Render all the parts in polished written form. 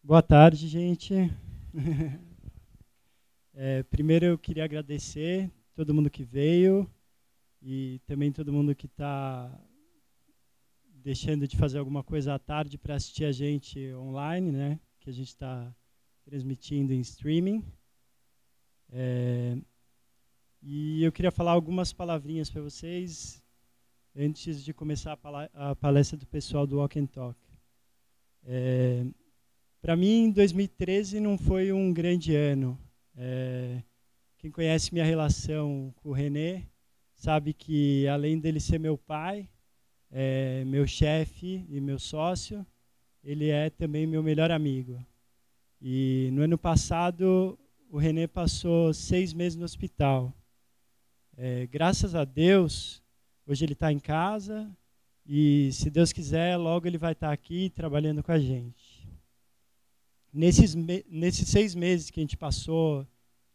Boa tarde, gente. Primeiro eu queria agradecer todo mundo que veio e também todo mundo que está deixando de fazer alguma coisa à tarde para assistir a gente online, né? Que a gente está transmitindo em streaming. E eu queria falar algumas palavrinhas para vocês antes de começar a palestra do pessoal do Walk and Talk. Para mim, 2013 não foi um grande ano. Quem conhece minha relação com o René sabe que, além dele ser meu pai, meu chefe e meu sócio, ele é também meu melhor amigo. E no ano passado, o René passou 6 meses no hospital. Graças a Deus, hoje ele está em casa e, se Deus quiser, logo ele vai estar aqui trabalhando com a gente. Nesses 6 meses que a gente passou,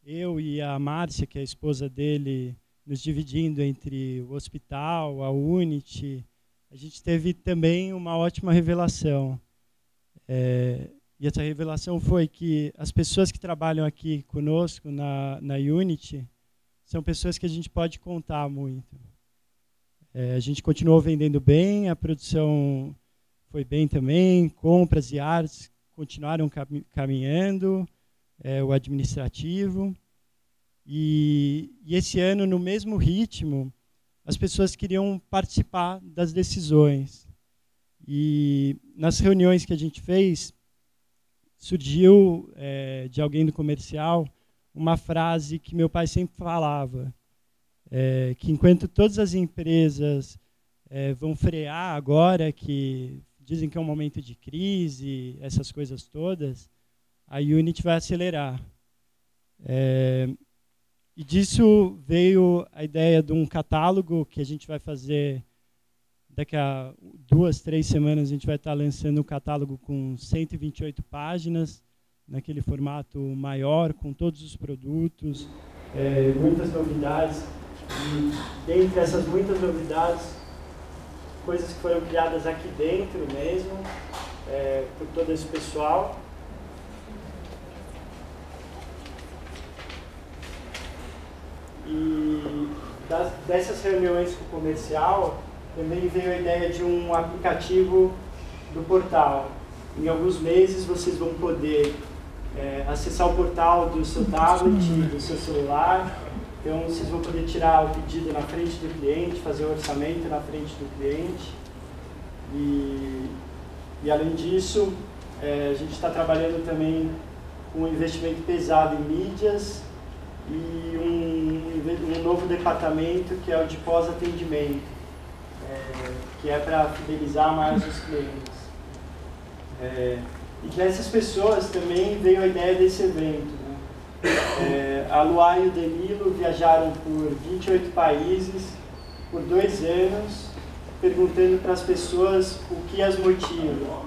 eu e a Márcia, que é a esposa dele, nos dividindo entre o hospital, a Unity, a gente teve também uma ótima revelação. E essa revelação foi que as pessoas que trabalham aqui conosco na Unity são pessoas que a gente pode contar muito. A gente continuou vendendo bem, a produção foi bem também, compras e artes continuaram caminhando, o administrativo. E esse ano, no mesmo ritmo, as pessoas queriam participar das decisões. E nas reuniões que a gente fez, surgiu de alguém do comercial uma frase que meu pai sempre falava, que enquanto todas as empresas vão frear agora, que dizem que é um momento de crise, essas coisas todas, a Unity vai acelerar. E disso veio a ideia de um catálogo que a gente vai fazer daqui a 2, 3 semanas. A gente vai estar lançando um catálogo com 128 páginas, naquele formato maior, com todos os produtos, muitas novidades. E dentre essas muitas novidades, coisas que foram criadas aqui dentro mesmo, por todo esse pessoal. E dessas reuniões com o comercial, também veio a ideia de um aplicativo do portal. Em alguns meses vocês vão poder acessar o portal do seu tablet, do seu celular. Então vocês vão poder tirar o pedido na frente do cliente, fazer o orçamento na frente do cliente. E além disso, a gente está trabalhando também com um investimento pesado em mídias e um novo departamento que é o de pós-atendimento, que é para fidelizar mais os clientes. E dessas pessoas também veio a ideia desse evento, né? A Luá e o Danilo viajaram por 28 países por 2 anos, perguntando para as pessoas o que as motiva.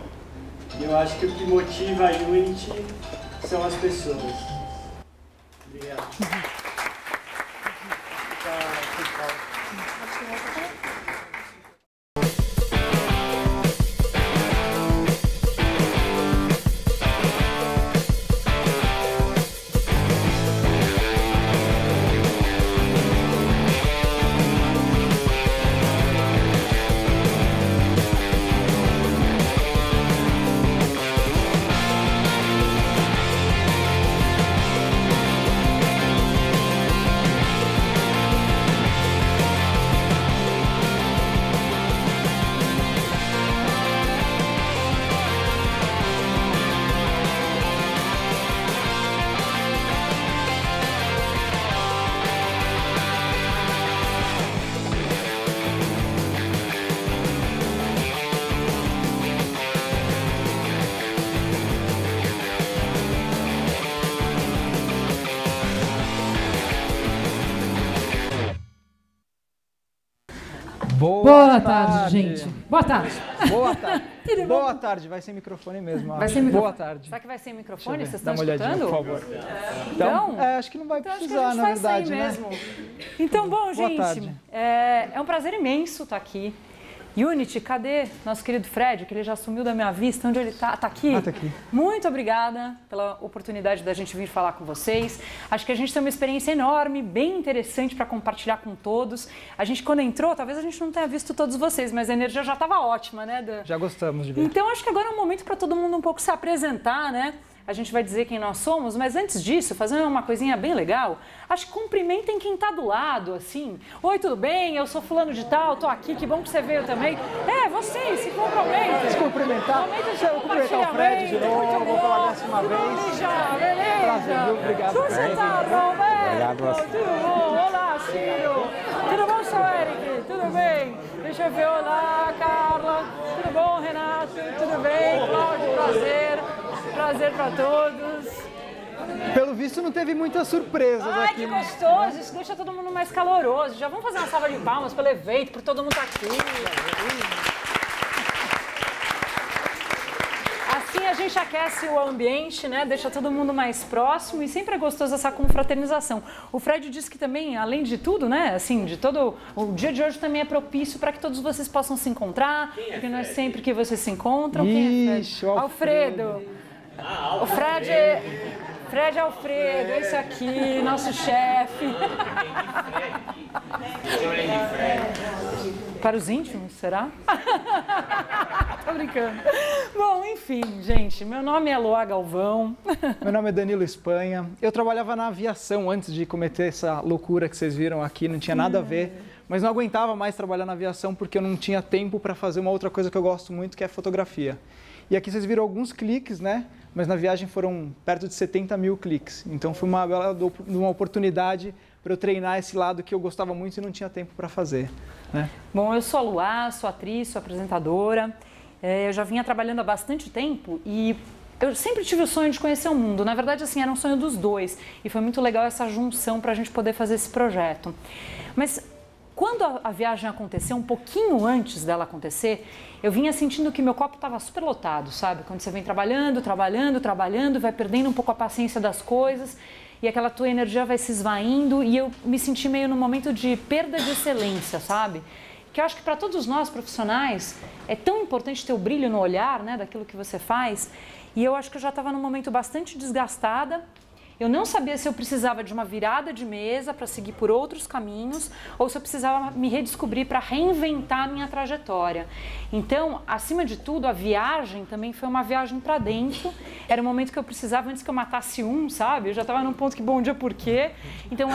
E eu acho que o que motiva a Unity são as pessoas. Obrigado. Boa tarde, gente. Boa tarde. Boa tarde. Boa tarde. Vai sem microfone mesmo. Vai sem microfone. Boa tarde. Será que vai sem microfone? Vocês Dá estão uma olhadinha, escutando? por favor. Então, acho que não vai acho que precisar, a gente na vai verdade, sair né? mesmo. Então, bom, Boa gente, tarde. é um prazer imenso estar aqui. Unity, cadê nosso querido Fred, que ele já sumiu da minha vista? Onde ele está? Está aqui? Ah, tá aqui. Muito obrigada pela oportunidade da gente vir falar com vocês. Acho que a gente tem uma experiência enorme, bem interessante para compartilhar com todos. A gente, quando entrou, talvez a gente não tenha visto todos vocês, mas a energia já estava ótima, né, Dan? Já gostamos de ver. Então, acho que agora é um momento para todo mundo um pouco se apresentar, né? A gente vai dizer quem nós somos, mas antes disso, fazendo uma coisinha bem legal, acho que cumprimentem quem está do lado, assim. Oi, tudo bem? Eu sou fulano de tal, tô aqui, que bom que você veio também. Vocês se cumprimentem. Se cumprimentar, eu vou cumprimentar o Fred de novo, vou falar mais uma vez. Beleza. Prazer, viu? Obrigado. Como você tá, Roberto? Obrigado a você. Tudo bom? Olá, Ciro. Tudo bom, seu Eric? Tudo bem? Deixa eu ver. Olá, Carla. Tudo bom, Renato? Tudo bem? Cláudio, prazer. Prazer para todos. Pelo visto não teve muitas surpresas Ai, aqui. que gostoso. Isso deixa todo mundo mais caloroso. Já vamos fazer uma salva de palmas pelo evento, por todo mundo estar aqui. Assim a gente aquece o ambiente, né? Deixa todo mundo mais próximo e sempre é gostoso essa confraternização. O Fred disse que também, além de tudo, né? Assim, de todo o dia de hoje também é propício para que todos vocês possam se encontrar, porque não é sempre que vocês se encontram. Quem é Fred? Alfredo. O Fred Alfredo, esse aqui, nosso chefe. Para os íntimos, será? Tô brincando. Bom, enfim, gente, meu nome é Loa Galvão. Meu nome é Danilo Espanha. Eu trabalhava na aviação antes de cometer essa loucura que vocês viram aqui, não tinha nada a ver. Mas não aguentava mais trabalhar na aviação porque eu não tinha tempo para fazer uma outra coisa que eu gosto muito, que é fotografia. E aqui vocês viram alguns cliques, né? Mas na viagem foram perto de 70 mil cliques. Então foi uma bela oportunidade para eu treinar esse lado que eu gostava muito e não tinha tempo para fazer, né? Bom, eu sou a Luá, sou atriz, sou apresentadora. Eu já vinha trabalhando há bastante tempo e eu sempre tive o sonho de conhecer o mundo. Na verdade, assim, era um sonho dos dois. E foi muito legal essa junção para a gente poder fazer esse projeto. Mas quando a viagem aconteceu, um pouquinho antes dela acontecer, eu vinha sentindo que meu copo estava super lotado, sabe? Quando você vem trabalhando, vai perdendo um pouco a paciência das coisas e aquela tua energia vai se esvaindo e eu me senti meio num momento de perda de excelência, sabe? Que eu acho que para todos nós profissionais é tão importante ter o brilho no olhar, né, daquilo que você faz. E eu acho que eu já estava num momento bastante desgastada. Eu não sabia se eu precisava de uma virada de mesa para seguir por outros caminhos ou se eu precisava me redescobrir para reinventar a minha trajetória. Então, acima de tudo, a viagem também foi uma viagem para dentro. Era um momento que eu precisava, antes que eu matasse sabe? Eu já estava num ponto que, bom dia, por quê? Então,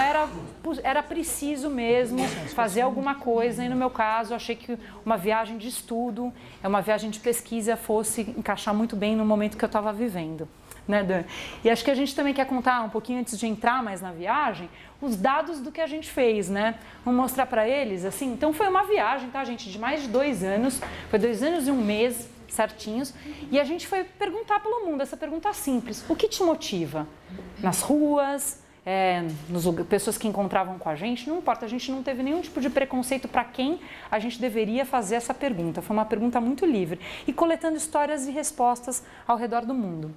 era preciso mesmo fazer alguma coisa. E no meu caso, eu achei que uma viagem de estudo, uma viagem de pesquisa fosse encaixar muito bem no momento que eu estava vivendo. Né, Dan? E acho que a gente também quer contar um pouquinho antes de entrar mais na viagem, os dados do que a gente fez, né? Vamos mostrar para eles, assim. Então foi uma viagem, tá, gente, de mais de 2 anos, foi 2 anos e 1 mês certinhos, e a gente foi perguntar pelo mundo, essa pergunta simples: o que te motiva? Nas ruas, pessoas que encontravam com a gente, não importa, a gente não teve nenhum tipo de preconceito para quem a gente deveria fazer essa pergunta. Foi uma pergunta muito livre e coletando histórias e respostas ao redor do mundo.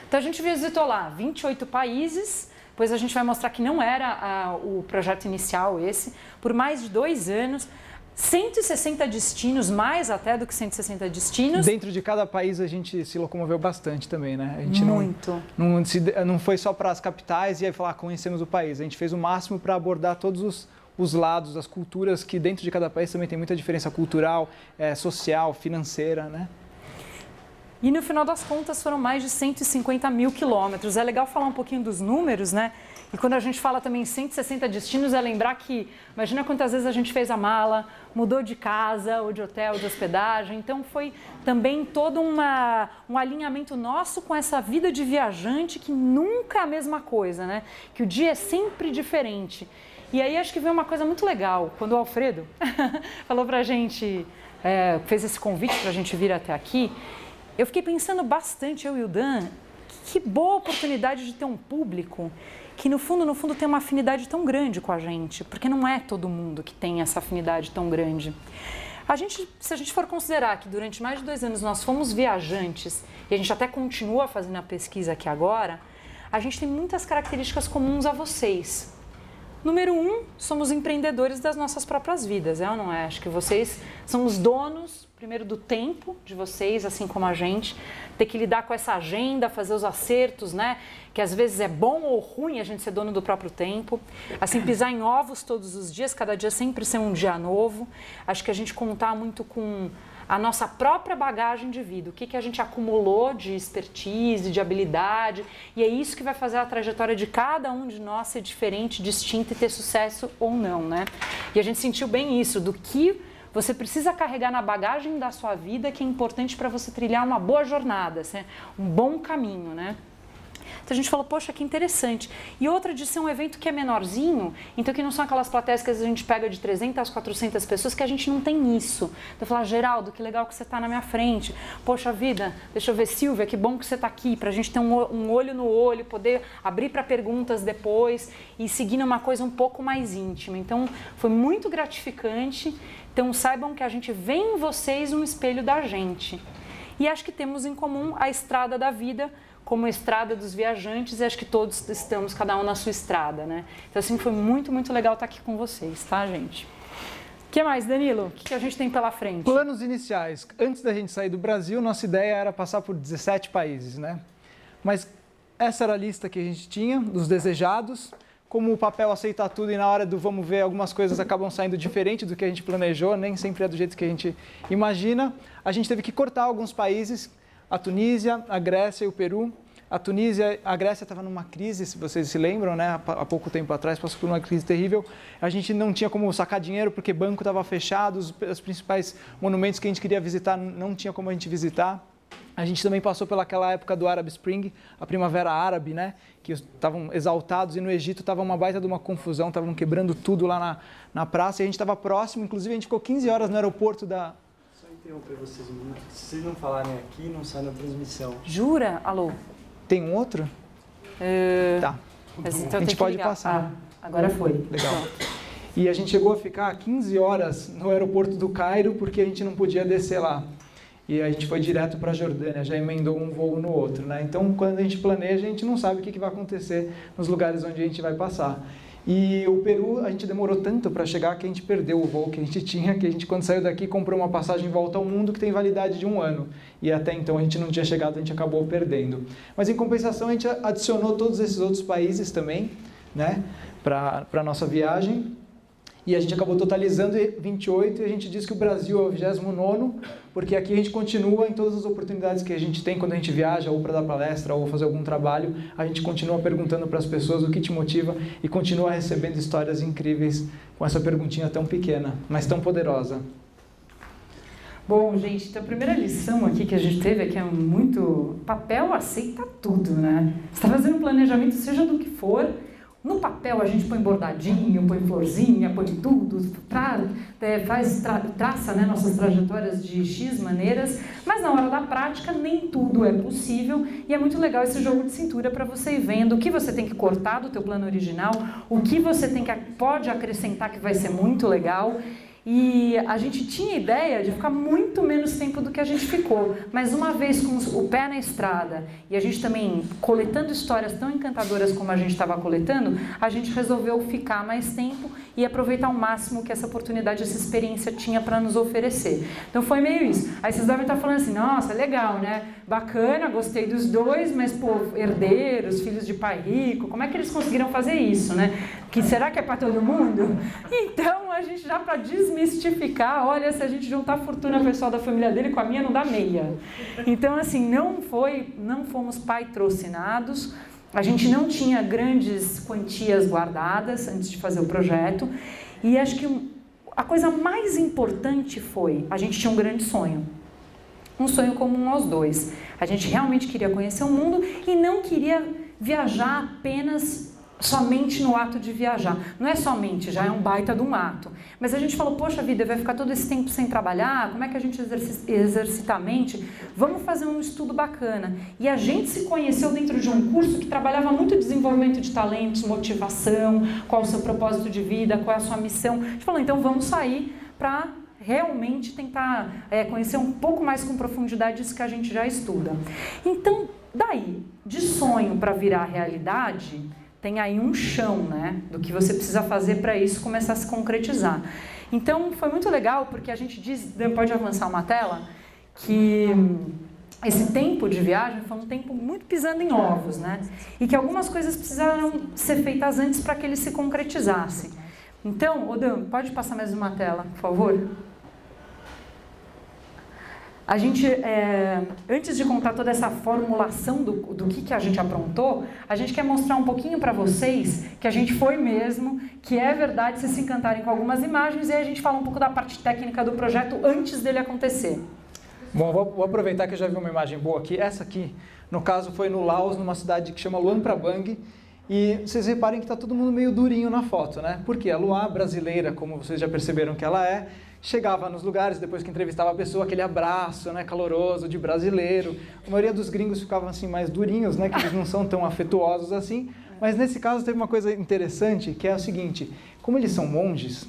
Então a gente visitou lá 28 países, pois a gente vai mostrar que não era o projeto inicial esse, por mais de 2 anos, 160 destinos, mais até do que 160 destinos. Dentro de cada país a gente se locomoveu bastante também, né? A gente muito. Não foi só para as capitais e aí falar, conhecemos o país. A gente fez o máximo para abordar todos os lados, as culturas, que dentro de cada país também tem muita diferença cultural, social, financeira, né? E no final das contas foram mais de 150 mil quilômetros. É legal falar um pouquinho dos números, né? E quando a gente fala também em 160 destinos, é lembrar que, imagina quantas vezes a gente fez a mala, mudou de casa, ou de hotel, ou de hospedagem. Então foi também todo um alinhamento nosso com essa vida de viajante que nunca é a mesma coisa, né? Que o dia é sempre diferente. E aí acho que veio uma coisa muito legal, quando o Alfredo falou pra gente, fez esse convite pra gente vir até aqui. Eu fiquei pensando bastante, eu e o Dan, que boa oportunidade de ter um público que no fundo tem uma afinidade tão grande com a gente, porque não é todo mundo que tem essa afinidade tão grande. Se a gente for considerar que durante mais de 2 anos nós fomos viajantes, e a gente até continua fazendo a pesquisa aqui agora, a gente tem muitas características comuns a vocês. Número 1, somos empreendedores das nossas próprias vidas, é ou não é? Acho que vocês são os donos, primeiro, do tempo de vocês, assim como a gente. Ter que lidar com essa agenda, fazer os acertos, né? Que às vezes é bom ou ruim a gente ser dono do próprio tempo. Assim, pisar em ovos todos os dias, cada dia sempre ser um dia novo. Acho que a gente contar muito com a nossa própria bagagem de vida, o que a gente acumulou de expertise, de habilidade, e é isso que vai fazer a trajetória de cada um de nós ser diferente, distinta e ter sucesso ou não, né? E a gente sentiu bem isso, do que você precisa carregar na bagagem da sua vida, que é importante para você trilhar uma boa jornada, um bom caminho, né? Então a gente falou, poxa, que interessante. E outra de ser um evento que é menorzinho, então que não são aquelas plateias que a gente pega de 300, 400 pessoas, que a gente não tem isso. Então eu falar, Geraldo, que legal que você está na minha frente. Poxa vida, deixa eu ver, Silvia, que bom que você está aqui, para a gente ter um olho no olho, poder abrir para perguntas depois e seguir numa coisa um pouco mais íntima. Então foi muito gratificante. Então saibam que a gente vê em vocês um espelho da gente. E acho que temos em comum a estrada da vida, como a estrada dos viajantes, e acho que todos estamos, cada um na sua estrada, né? Então, assim, foi muito, muito legal estar aqui com vocês, tá, gente? O que mais, Danilo? O que a gente tem pela frente? Planos iniciais. Antes da gente sair do Brasil, nossa ideia era passar por 17 países, né? Mas essa era a lista que a gente tinha, dos desejados. Como o papel aceita tudo e na hora do vamos ver, algumas coisas acabam saindo diferente do que a gente planejou, nem sempre é do jeito que a gente imagina. A gente teve que cortar alguns países, a Tunísia, a Grécia e o Peru. A Grécia estava numa crise, se vocês se lembram, né? Há pouco tempo atrás passou por uma crise terrível. A gente não tinha como sacar dinheiro porque o banco estava fechado, os principais monumentos que a gente queria visitar não tinha como a gente visitar. A gente também passou pelaquela época do Arab Spring, a primavera árabe, né? Que estavam exaltados e no Egito estava uma baita de uma confusão, estavam quebrando tudo lá na praça e a gente estava próximo, inclusive a gente ficou 15 horas no aeroporto da... Só interromper vocês um minuto, se vocês não falarem aqui, não sai na transmissão. Jura? Alô? Tem um outro? Tá. Então a gente pode passar. Agora foi. Legal. E a gente chegou a ficar 15 horas no aeroporto do Cairo porque a gente não podia descer lá. E a gente foi direto para a Jordânia, já emendou um voo no outro, né? Então, quando a gente planeja, a gente não sabe o que vai acontecer nos lugares onde a gente vai passar. E o Peru, a gente demorou tanto para chegar que a gente perdeu o voo que a gente tinha, que a gente, quando saiu daqui, comprou uma passagem de volta ao mundo que tem validade de 1 ano. E até então a gente não tinha chegado, a gente acabou perdendo. Mas, em compensação, a gente adicionou todos esses outros países também, né, para a nossa viagem. E a gente acabou totalizando 28 e a gente diz que o Brasil é o 29º, porque aqui a gente continua em todas as oportunidades que a gente tem quando a gente viaja, ou para dar palestra, ou fazer algum trabalho, a gente continua perguntando para as pessoas o que te motiva e continua recebendo histórias incríveis com essa perguntinha tão pequena, mas tão poderosa. Bom, gente, então a primeira lição aqui que a gente teve é que é muito... Papel aceita tudo, né? Você está fazendo um planejamento, seja do que for... No papel a gente põe bordadinho, põe florzinha, põe tudo, traça, né, nossas trajetórias de X maneiras, mas na hora da prática nem tudo é possível e é muito legal esse jogo de cintura para você ir vendo o que você tem que cortar do teu plano original, o que você pode acrescentar que vai ser muito legal. E a gente tinha ideia de ficar muito menos tempo do que a gente ficou, mas uma vez com o pé na estrada e a gente também coletando histórias tão encantadoras como a gente estava coletando, a gente resolveu ficar mais tempo e aproveitar ao máximo que essa oportunidade, essa experiência tinha para nos oferecer. Então foi meio isso. Aí vocês devem estar falando assim, nossa, legal, né? Bacana, gostei dos dois, mas pô, herdeiros, filhos de pai rico, como é que eles conseguiram fazer isso, né? Que será que é para todo mundo? Então a gente já para desmistificar, olha, se a gente juntar a fortuna pessoal da família dele com a minha, não dá meia. Então, assim, não fomos patrocinados, a gente não tinha grandes quantias guardadas antes de fazer o projeto, e acho que a coisa mais importante foi, a gente tinha um grande sonho. Um sonho comum aos dois. A gente realmente queria conhecer o mundo e não queria viajar apenas somente no ato de viajar. Não é somente, já é um baita de um ato. Mas a gente falou, poxa vida, vai ficar todo esse tempo sem trabalhar, como é que a gente exercita a mente? Vamos fazer um estudo bacana. E a gente se conheceu dentro de um curso que trabalhava muito desenvolvimento de talentos, motivação, qual o seu propósito de vida, qual é a sua missão. A gente falou, então vamos sair para realmente tentar conhecer um pouco mais com profundidade isso que a gente já estuda. Então, daí, de sonho para virar realidade, tem aí um chão, né, do que você precisa fazer para isso começar a se concretizar. Então, foi muito legal, porque a gente diz, pode avançar uma tela, que esse tempo de viagem foi um tempo muito pisando em ovos, né, e que algumas coisas precisaram ser feitas antes para que ele se concretizasse. Então, Odan, pode passar mais uma tela, por favor? A gente, antes de contar toda essa formulação do que a gente aprontou, a gente quer mostrar um pouquinho para vocês que a gente foi mesmo, que é verdade, vocês se encantarem com algumas imagens, e aí a gente fala um pouco da parte técnica do projeto antes dele acontecer. Bom, vou aproveitar que eu já vi uma imagem boa aqui. Essa aqui, no caso, foi no Laos, numa cidade que chama Luang Prabang. E vocês reparem que está todo mundo meio durinho na foto, né? Porque a Luá brasileira, como vocês já perceberam que ela é, chegava nos lugares, depois que entrevistava a pessoa, aquele abraço, né, caloroso de brasileiro. A maioria dos gringos ficavam assim mais durinhos, né, que eles não são tão afetuosos assim. Mas nesse caso teve uma coisa interessante, que é o seguinte: como eles são monges,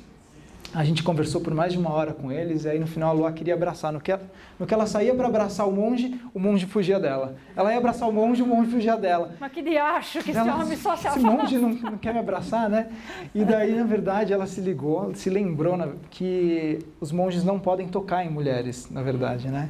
a gente conversou por mais de 1 hora com eles, e aí no final a Luá queria abraçar. No que ela saía para abraçar o monge fugia dela. Ela ia abraçar o monge fugia dela. Mas que diacho que esse homem só se Esse monge não quer me abraçar, né? E daí, na verdade, ela se lembrou que os monges não podem tocar em mulheres, na verdade, né?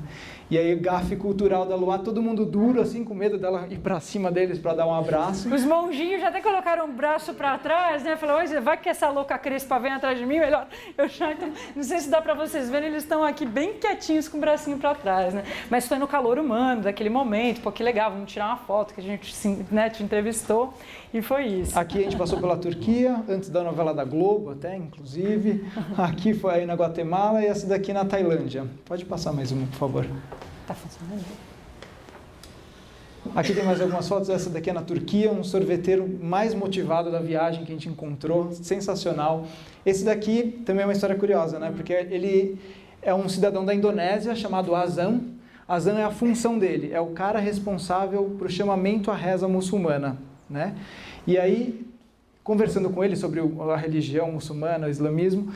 E aí, gafe cultural da Luá, todo mundo duro, assim, com medo dela ir pra cima deles para dar um abraço. Os monjinhos já até colocaram o braço para trás, né? Falaram, vai que essa louca crespa vem atrás de mim, melhor eu já... Então, não sei se dá para vocês verem, eles estão aqui bem quietinhos com o bracinho para trás, né? Mas foi no calor humano daquele momento, pô, que legal, vamos tirar uma foto que a gente, né, te entrevistou, e foi isso. Aqui a gente passou pela Turquia, antes da novela da Globo até, inclusive. Aqui foi aí na Guatemala e essa daqui na Tailândia. Pode passar mais uma, por favor. Tá funcionando? Aqui tem mais algumas fotos, essa daqui é na Turquia, um sorveteiro mais motivado da viagem que a gente encontrou, sensacional. Esse daqui também é uma história curiosa, né? Porque ele é um cidadão da Indonésia chamado Azam. Azam é a função dele, é o cara responsável por chamamento à reza muçulmana, né? E aí, conversando com ele sobre a religião muçulmana, o islamismo,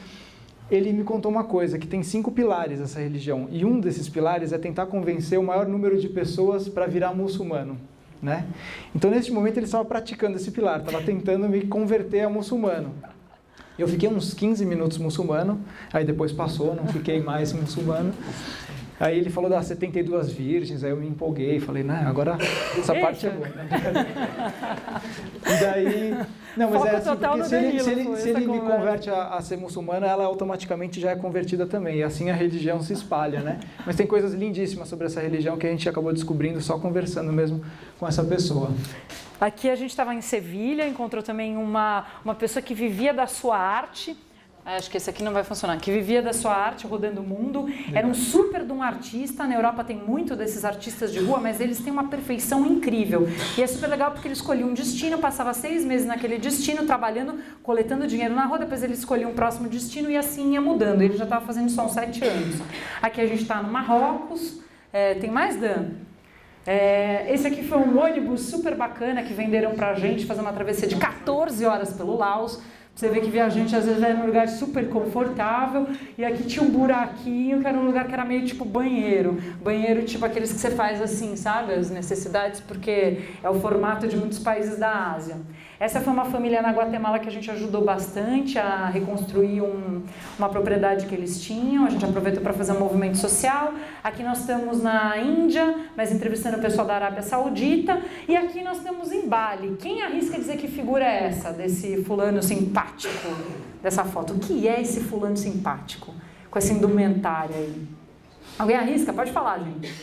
ele me contou uma coisa, que tem 5 pilares essa religião, e um desses pilares é tentar convencer o maior número de pessoas para virar muçulmano, né? Então, nesse momento, ele estava praticando esse pilar, estava tentando me converter a muçulmano. Eu fiquei uns 15 minutos muçulmano, aí depois passou, não fiquei mais muçulmano. Aí ele falou das 72 virgens, aí eu me empolguei, falei, não, agora essa parte é boa. E daí... Não, mas é assim, porque se ele me converte a ser muçulmano, ela automaticamente já é convertida também, e assim a religião se espalha, né? Mas tem coisas lindíssimas sobre essa religião que a gente acabou descobrindo só conversando mesmo com essa pessoa. Aqui a gente estava em Sevilha, encontrou também uma pessoa que vivia da sua arte. Acho que esse aqui não vai funcionar. Que vivia da sua arte rodando o mundo. Era um super de um artista. Na Europa tem muito desses artistas de rua, mas eles têm uma perfeição incrível. E é super legal porque ele escolhia um destino, passava 6 meses naquele destino, trabalhando, coletando dinheiro na rua, depois ele escolhia um próximo destino e assim ia mudando. Ele já estava fazendo isso há uns 7 anos. Aqui a gente está no Marrocos. Tem mais, Dan? Esse aqui foi um ônibus super bacana que venderam pra gente, fazer uma travessia de 14 horas pelo Laos. Você vê que viajante às vezes vai num lugar super confortável e aqui tinha um buraquinho que era um lugar que era meio tipo banheiro. Banheiro tipo aqueles que você faz assim, sabe? As necessidades, porque é o formato de muitos países da Ásia. Essa foi uma família na Guatemala que a gente ajudou bastante a reconstruir uma propriedade que eles tinham. A gente aproveitou para fazer um movimento social. Aqui nós estamos na Índia, mas entrevistando o pessoal da Arábia Saudita. E aqui nós estamos em Bali. Quem arrisca dizer que figura é essa, desse fulano simpático, dessa foto? O que é esse fulano simpático, com essa indumentária aí? Alguém arrisca? Pode falar, gente.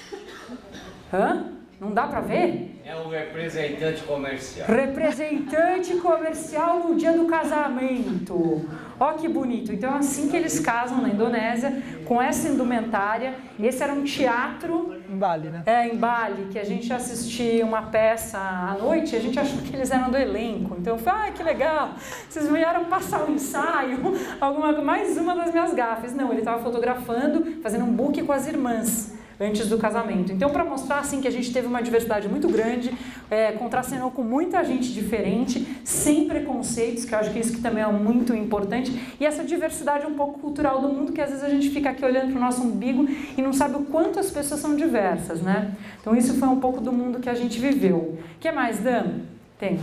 Hã? Não dá para ver? É um representante comercial. Representante comercial no dia do casamento. Ó que bonito. Então é assim que eles casam na Indonésia, com essa indumentária. Esse era um teatro... Em Bali, né? Em Bali, que a gente assistia uma peça à noite e a gente achou que eles eram do elenco. Então eu falei, que legal, vocês vieram passar um ensaio, mais uma das minhas gafes. Não, ele estava fotografando, fazendo um book com as irmãs antes do casamento. Então, para mostrar assim que a gente teve uma diversidade muito grande, contracenou com muita gente diferente, sem preconceitos, que eu acho que isso que também é muito importante, e essa diversidade um pouco cultural do mundo, que às vezes a gente fica aqui olhando para o nosso umbigo e não sabe o quanto as pessoas são diversas, né? Então, isso foi um pouco do mundo que a gente viveu. O que mais, Dan? Tem.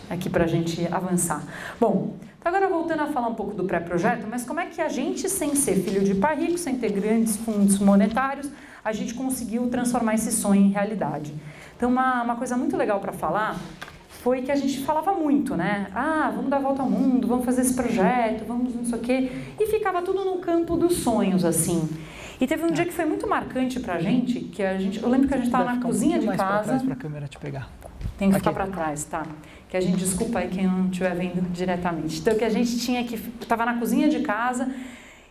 aqui para a gente avançar. Bom, então agora voltando a falar um pouco do pré-projeto, mas como é que a gente, sem ser filho de pai rico, sem ter grandes fundos monetários, a gente conseguiu transformar esse sonho em realidade? Então, uma coisa muito legal para falar foi que a gente falava muito, né? Ah, vamos dar a volta ao mundo, vamos fazer esse projeto, vamos não sei o quê. E ficava tudo no campo dos sonhos, assim. E teve um dia que foi muito marcante pra gente, que eu lembro que a gente estava na cozinha de casa. Pra trás pra câmera te pegar. Tem que ficar para trás, tá? Que a gente, desculpa aí quem não estiver vendo diretamente. Então, que a gente estava na cozinha de casa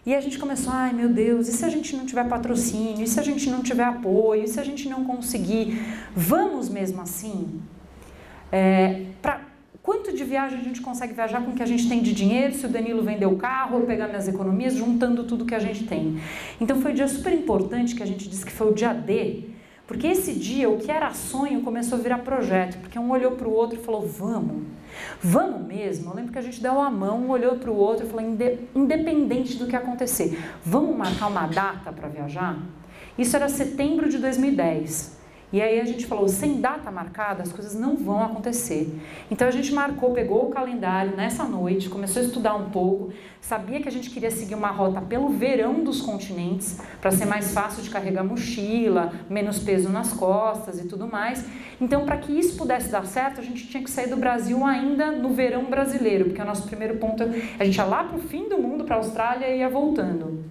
e a gente começou, ai meu Deus, e se a gente não tiver patrocínio? E se a gente não tiver apoio? E se a gente não conseguir? Vamos mesmo assim? Quanto de viagem a gente consegue viajar com o que a gente tem de dinheiro, se o Danilo vender o carro, eu pegar minhas economias, juntando tudo que a gente tem? Então, foi um dia super importante que a gente disse que foi o dia D, porque esse dia, o que era sonho, começou a virar projeto, porque um olhou para o outro e falou, vamos mesmo? Eu lembro que a gente deu a mão, um olhou para o outro e falou, independente do que acontecer, vamos marcar uma data para viajar? Isso era setembro de 2010. E aí a gente falou, sem data marcada, as coisas não vão acontecer. Então a gente pegou o calendário nessa noite, começou a estudar um pouco, sabia que a gente queria seguir uma rota pelo verão dos continentes, para ser mais fácil de carregar mochila, menos peso nas costas e tudo mais. Então, para que isso pudesse dar certo, a gente tinha que sair do Brasil ainda no verão brasileiro, porque o nosso primeiro ponto, a gente ia lá para o fim do mundo, para a Austrália, e ia voltando.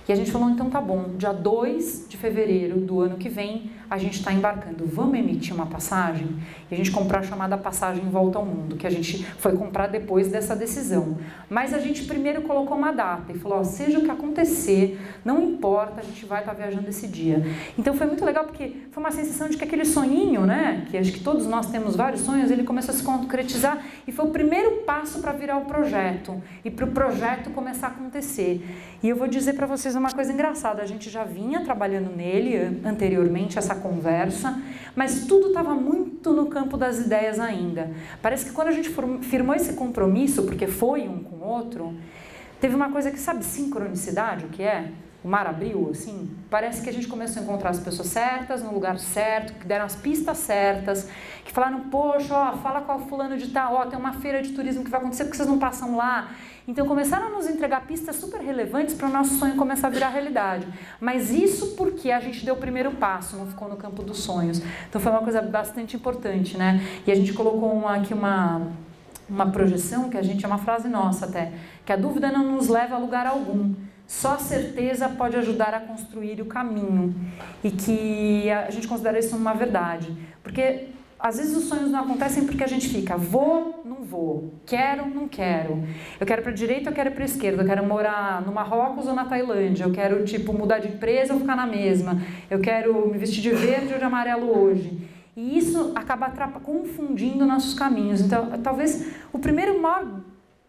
E a gente falou, então tá bom, dia 2 de fevereiro do ano que vem, a gente está embarcando, vamos emitir uma passagem? E a gente comprou a chamada passagem Volta ao Mundo, que a gente foi comprar depois dessa decisão. Mas a gente primeiro colocou uma data e falou, ó, seja o que acontecer, não importa, a gente vai estar viajando esse dia. Então foi muito legal, porque foi uma sensação de que aquele sonhinho, né, que acho que todos nós temos vários sonhos, ele começou a se concretizar e foi o primeiro passo para virar o projeto e para o projeto começar a acontecer. E eu vou dizer para vocês uma coisa engraçada, a gente já vinha trabalhando nele anteriormente, essa conversa, mas tudo estava muito no campo das ideias ainda. Parece que quando a gente firmou esse compromisso, porque foi um com o outro, teve uma coisa que, sabe, sincronicidade, o que é? O mar abriu, assim, parece que a gente começou a encontrar as pessoas certas, no lugar certo, que deram as pistas certas, que falaram, poxa, ó, fala com o fulano de tal, ó, tem uma feira de turismo que vai acontecer, porque vocês não passam lá? Então, começaram a nos entregar pistas super relevantes para o nosso sonho começar a virar realidade. Mas isso porque a gente deu o primeiro passo, não ficou no campo dos sonhos. Então, foi uma coisa bastante importante, né? E a gente colocou aqui uma projeção, que a gente, é uma frase nossa até, que a dúvida não nos leva a lugar algum. Só a certeza pode ajudar a construir o caminho. E que a gente considera isso uma verdade. Porque às vezes os sonhos não acontecem porque a gente fica, vou, não vou, quero, não quero. Eu quero para a direita, eu quero para a esquerda, eu quero morar no Marrocos ou na Tailândia, eu quero tipo mudar de empresa ou ficar na mesma, eu quero me vestir de verde ou de amarelo hoje. E isso acaba confundindo nossos caminhos. Então, talvez o primeiro maior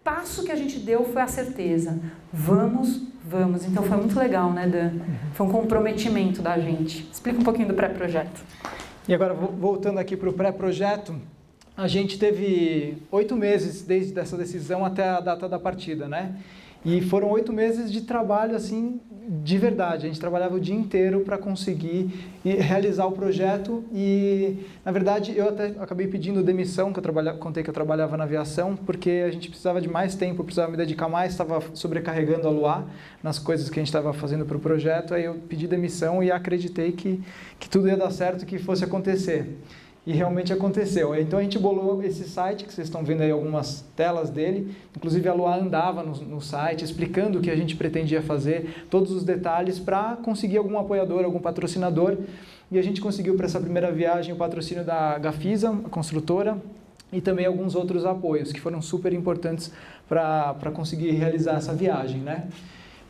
passo que a gente deu foi a certeza. Vamos. Então foi muito legal, né, Dan? Foi um comprometimento da gente. Explica um pouquinho do pré-projeto. E agora, voltando aqui para o pré-projeto, a gente teve 8 meses desde essa decisão até a data da partida, né? E foram 8 meses de trabalho, assim, de verdade. A gente trabalhava o dia inteiro para conseguir realizar o projeto e, na verdade, eu até acabei pedindo demissão, que contei que eu trabalhava na aviação, porque a gente precisava de mais tempo, eu precisava me dedicar mais, estava sobrecarregando a Luá nas coisas que a gente estava fazendo para o projeto, aí eu pedi demissão e acreditei que tudo ia dar certo, que fosse acontecer. E realmente aconteceu. Então a gente bolou esse site, que vocês estão vendo aí algumas telas dele, inclusive a Luá andava no site explicando o que a gente pretendia fazer, todos os detalhes para conseguir algum apoiador, algum patrocinador. E a gente conseguiu para essa primeira viagem o patrocínio da Gafisa, a construtora, e também alguns outros apoios que foram super importantes para conseguir realizar essa viagem, né?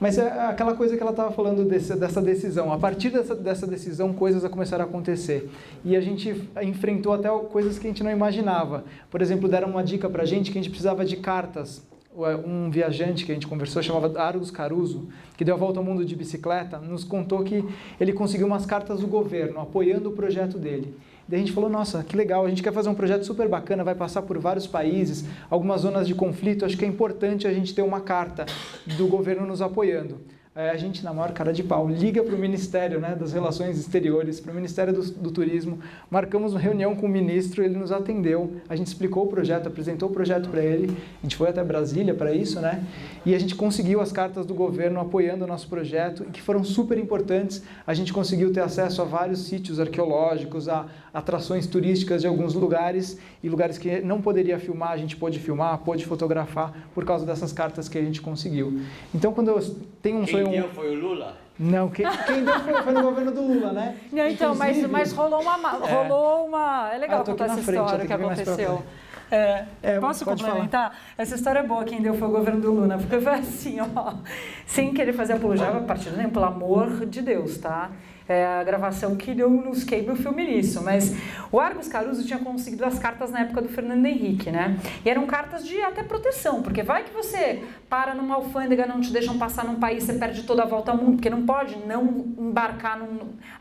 Mas é aquela coisa que ela estava falando dessa decisão. A partir dessa decisão, coisas começaram a acontecer. E a gente enfrentou até coisas que a gente não imaginava. Por exemplo, deram uma dica para a gente que a gente precisava de cartas. Um viajante que a gente conversou, chamava Argos Caruso, que deu a volta ao mundo de bicicleta, nos contou que ele conseguiu umas cartas do governo, apoiando o projeto dele. Daí a gente falou, nossa, que legal, a gente quer fazer um projeto super bacana, vai passar por vários países, algumas zonas de conflito, acho que é importante a gente ter uma carta do governo nos apoiando. a gente, na maior cara de pau, liga para o Ministério, né, das Relações Exteriores, para o Ministério do Turismo, marcamos uma reunião com o ministro, ele nos atendeu, a gente explicou o projeto, apresentou o projeto para ele, a gente foi até Brasília para isso, né, e a gente conseguiu as cartas do governo apoiando o nosso projeto, que foram super importantes. A gente conseguiu ter acesso a vários sítios arqueológicos, a atrações turísticas de alguns lugares, e lugares que não poderia filmar, a gente pôde filmar, pôde fotografar, por causa dessas cartas que a gente conseguiu. Então, quando eu tenho um sonho... Quem deu foi o Lula? Não, quem deu foi no governo do Lula, né? Não, então, mas rolou uma... É legal contar essa história que aconteceu. Posso complementar? Falar. Essa história é boa, quem deu foi o governo do Lula, porque foi assim, ó, sem querer fazer apologia a partir do tempo, pelo amor de Deus, tá? A gravação que não nos queime o filme nisso, mas o Argos Caruso tinha conseguido as cartas na época do Fernando Henrique, né? E eram cartas de até proteção, porque vai que você para numa alfândega, não te deixam passar num país, você perde toda a volta ao mundo, porque não pode não embarcar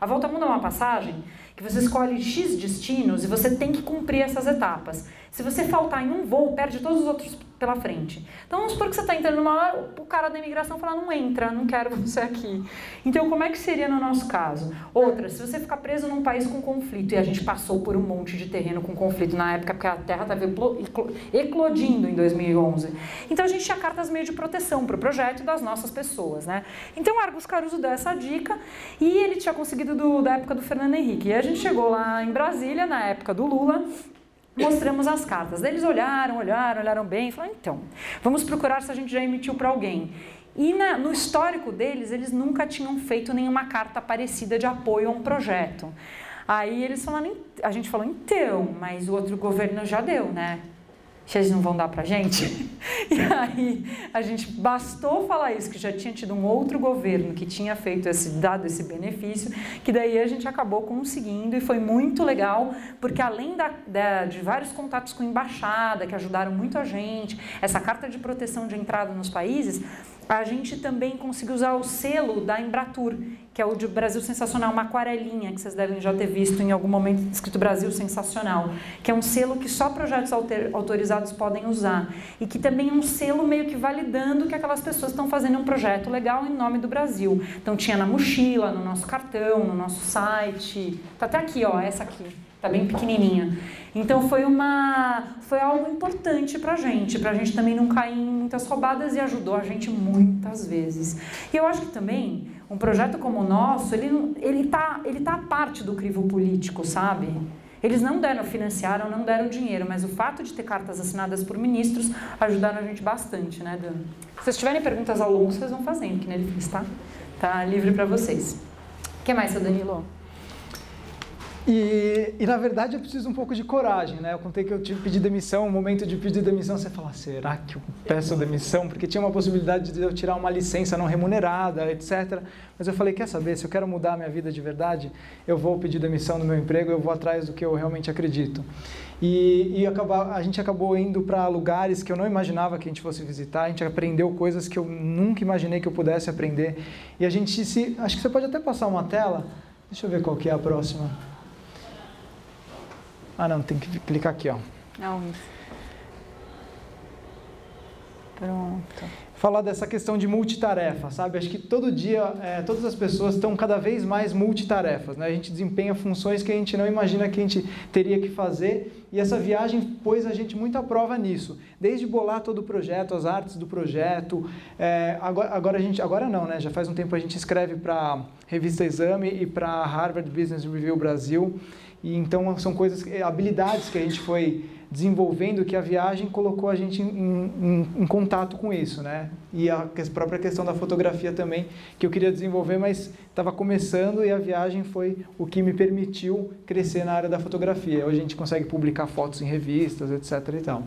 A volta ao mundo é uma passagem que você escolhe X destinos e você tem que cumprir essas etapas. Se você faltar em um voo, perde todos os outros pela frente. Então, vamos supor que você está entrando numa hora, o cara da imigração fala, não entra, não quero você aqui. Então, como é que seria no nosso caso? Outra, se você ficar preso num país com conflito, e a gente passou por um monte de terreno com conflito na época, porque a Terra estava eclodindo em 2011. Então, a gente tinha cartas meio de proteção para o projeto e das nossas pessoas, né? Então, o Argos Caruso deu essa dica e ele tinha conseguido da época do Fernando Henrique. E a gente chegou lá em Brasília, na época do Lula, mostramos as cartas. Eles olharam bem e falaram, então, vamos procurar se a gente já emitiu para alguém. E no histórico deles, eles nunca tinham feito nenhuma carta parecida de apoio a um projeto. Aí eles falaram, a gente falou, então, mas o outro governo já deu, né? Vocês não vão dar pra gente? E aí, a gente bastou falar isso, que já tinha tido um outro governo que tinha feito dado esse benefício, que daí a gente acabou conseguindo e foi muito legal, porque além de vários contatos com a embaixada, que ajudaram muito a gente, essa carta de proteção de entrada nos países, a gente também conseguiu usar o selo da Embratur, que é o de Brasil Sensacional, uma aquarelinha que vocês devem já ter visto em algum momento escrito Brasil Sensacional, que é um selo que só projetos autorizados podem usar e que também é um selo meio que validando que aquelas pessoas estão fazendo um projeto legal em nome do Brasil. Então tinha na mochila, no nosso cartão, no nosso site, tá até aqui, ó, essa aqui. Tá bem pequenininha. Então foi algo importante pra gente também não cair em muitas roubadas e ajudou a gente muitas vezes. E eu acho que também um projeto como o nosso, ele tá à parte do crivo político, sabe? Eles não financiaram, não deram dinheiro, mas o fato de ter cartas assinadas por ministros ajudaram a gente bastante, né, Dan? Se vocês tiverem perguntas ao longo, vocês vão fazendo, que nele fiz, tá? Tá livre pra vocês. O que mais, seu Danilo? E na verdade eu preciso um pouco de coragem, né? Eu contei que eu tive que pedir demissão, o momento de pedir demissão, você fala, será que eu peço demissão? Porque tinha uma possibilidade de eu tirar uma licença não remunerada, etc. Mas eu falei, quer saber, se eu quero mudar a minha vida de verdade, eu vou pedir demissão do meu emprego, eu vou atrás do que eu realmente acredito. A gente acabou indo para lugares que eu não imaginava que a gente fosse visitar, a gente aprendeu coisas que eu nunca imaginei que eu pudesse aprender. E a gente acho que você pode até passar uma tela, deixa eu ver qual que é a próxima. Ah, não, tem que clicar aqui, ó. Não. Pronto. Falar dessa questão de multitarefa, sabe? Acho que todo dia, todas as pessoas estão cada vez mais multitarefas, né? A gente desempenha funções que a gente não imagina que a gente teria que fazer e essa viagem pôs a gente muito à prova nisso. Desde bolar todo o projeto, as artes do projeto, agora não, né? Já faz um tempo a gente escreve para a revista Exame e para a Harvard Business Review Brasil. E então são habilidades que a gente foi desenvolvendo que a viagem colocou a gente em contato com isso, né? E a própria questão da fotografia também, que eu queria desenvolver, mas estava começando e a viagem foi o que me permitiu crescer na área da fotografia. Hoje a gente consegue publicar fotos em revistas, etc. e tal.